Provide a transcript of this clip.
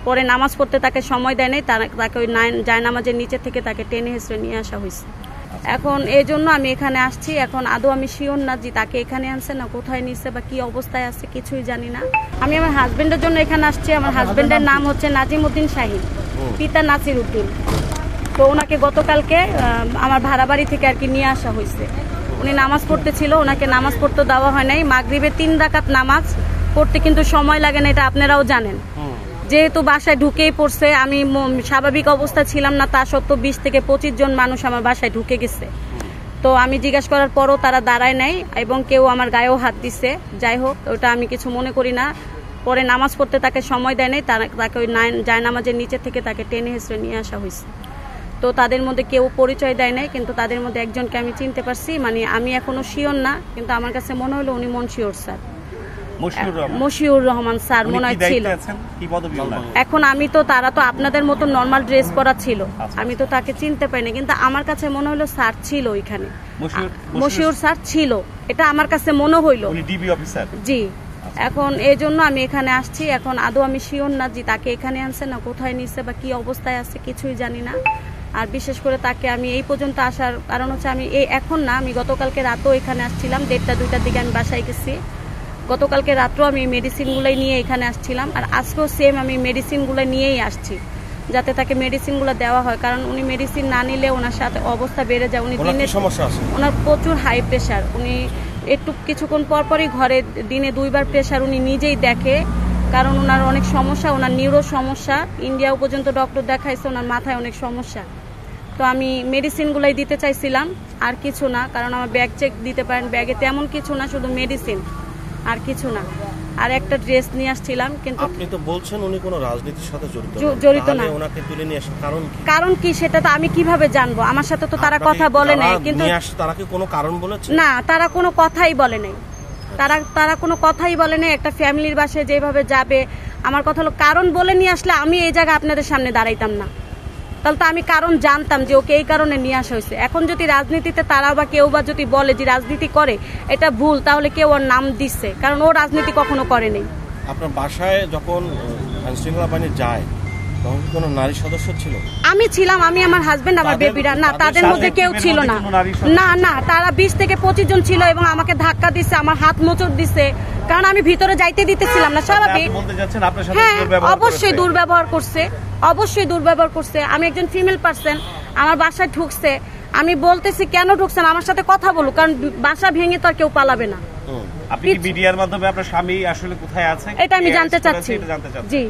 পরে নামাজ পড়তে তাকে সময় দেয় নাই, তাকে ওই জায়নামাজের নিচে থেকে তাকে টেনে হেসড়ে নিয়ে আসা হয়েছে। এখন এই জন্য আমি এখানে আসছি। এখন আদৌ আমি শিওর না যে তাকে এখানে আনছে না কোথায় নিচ্ছে বা কি অবস্থায় আছে, কিছুই জানি না। আমি আমার হাজবেন্ডের জন্য এখানে আসছি। আমার হাজবেন্ডের নাম হচ্ছে নাজিম উদ্দিন শাহিন, পিতা নাসির উদ্দিন। তো ওনাকে গতকালকে আমার ভাড়া বাড়ি থেকে আর কি নিয়ে আসা হয়েছে। উনি নামাজ পড়তে ছিল, ওনাকে নামাজ পড়তে দেওয়া হয় নাই। মাগরিবে 3 রাকাত নামাজ পড়তে কিন্তু সময় লাগে না, এটা আপনারাও জানেন। যেহেতু বাসায় ঢুকেই পড়ছে, আমি স্বাভাবিক অবস্থা ছিলাম না, তা সত্ত্বেও 20 থেকে 25 জন মানুষ আমার বাসায় ঢুকে গেছে। তো আমি জিজ্ঞাসা করার পরও তারা দাঁড়ায় নাই এবং কেউ আমার গায়েও হাত দিছে। যাই হোক, ওটা আমি কিছু মনে করি না। পরে নামাজ পড়তে তাকে সময় দেয় নাই, তাকে ওই জায়নামাজের নিচে থেকে তাকে টেনে হেসড়ে নিয়ে আসা হয়েছে। তো তাদের মধ্যে কেউ পরিচয় দেয় নাই, কিন্তু তাদের মধ্যে একজনকে আমি চিনতে পারছি। মানে আমি এখনো শিওর না, কিন্তু আমার কাছে মনে হলো উনি মনশিওর স্যার, মশিউর রহমান স্যার মনে হয় ছিল। এখন আমি তো, তারা তো আপনাদের মতো নর্মাল ড্রেস পরা ছিল, আমি তো তাকে চিনতে পাইনি, কিন্তু আমার কাছে মনে হলো স্যার ছিল ওইখানে, মশিউর স্যার ছিল, এটা আমার কাছে মনে হইলো। জি, এখন এই জন্য আমি এখানে আসছি। এখন আদৌ আমি শিওর না যে তাকে এখানে আনছে না কোথায় নিচ্ছে বা কি অবস্থায় আছে, কিছুই জানি না। আর বিশেষ করে তাকে আমি এই পর্যন্ত আসার কারণ হচ্ছে আমি এখন না, আমি গতকালকে রাতেও এখানে আসছিলাম, 1টা-2টার দিকে আমি বাসায় গেছি। গতকালকে রাত্রেও আমি মেডিসিনগুলোই নিয়ে এখানে আসছিলাম, আর আজকেও সেম আমি মেডিসিনগুলো নিয়েই আসছি, যাতে তাকে মেডিসিনগুলো দেওয়া হয়। কারণ উনি মেডিসিন না নিলে ওনার সাথে অবস্থা বেড়ে যায়। উনি দিনে ওনার প্রচুর হাই প্রেশার, উনি একটু কিছুক্ষণ পরপরই ঘরে দিনে 2 বার প্রেশার উনি নিজেই দেখে। কারণ ওনার অনেক সমস্যা, ওনার নিউরো সমস্যা, ইন্ডিয়াও পর্যন্ত ডক্টর দেখাইছে, ওনার মাথায় অনেক সমস্যা। তো আমি মেডিসিনগুলোই দিতে চাইছিলাম, আর কিছু না। কারণ আমার ব্যাগ চেক দিতে পারেন, ব্যাগে তেমন কিছু না, শুধু মেডিসিন, আর কিছু না। আর একটা ড্রেস নিয়ে আসছিলাম। কিন্তু আপনি তো বলছেন উনি কোনো রাজনীতির সাথে জড়িত না। ওনাকে তুলে নিয়ে আসার কারণ কি সেটা তো আমি কিভাবে জানবো? আমার সাথে তো তারা কথা বলে নাই। কিন্তু তারা কি কোনো কারণ বলেছে? না, তারা কোনো কথাই বলে নাই। তারা কোনো কথাই বলে নাই। একটা ফ্যামিলির বাসায় যেভাবে যাবে, আমার কথা হলো কারণ বলে নিয়ে আসলে আমি এই জায়গায় আপনাদের সামনে দাঁড়াইতাম না। তাহলে তো আমি কারণ জানতাম যে ওকে এই কারণে নিয়ে আসা হয়েছে। এখন যদি রাজনীতিতে তারা বা কেউ বা যদি বলে যে রাজনীতি করে, এটা ভুল, তাহলে কেউ ওর নাম দিচ্ছে, কারণ ও রাজনীতি কখনো করে নেই। আপনার বাসায় যখন আইনশৃঙ্খলা বাহিনী যায় তখন কি কোনো নারী সদস্য ছিল? আমি ছিলাম, আমি, আমার হাজবেন্ড, আমার বেবিরা। না, তাদের মধ্যে কেউ ছিল না। না না, তারা 20 থেকে 25 জন ছিল এবং আমাকে ধাক্কা দিচ্ছে, আমার হাত মোচড় দিচ্ছে, কারণ আমি ভিতরে যাইতে দিতেছিলাম না। স্বাভাবিক, হ্যাঁ, অবশ্যই দুর্ব্যবহার করছে, অবশ্যই দুর্ব্যবহার করছে। আমি একজন ফিমেল পার্সন, আমার বাসায় ঢুকছে, আমি বলতেছি কেন ঢুকছেন, আমার সাথে কথা বলুক, কারণ বাসা ভেঙে তো আর কেউ পালাবে না। আপনি কি মিডিয়ার মাধ্যমে আপনার স্বামী আসলে কোথায় আছে এটা আমি জানতে চাচ্ছি। জি।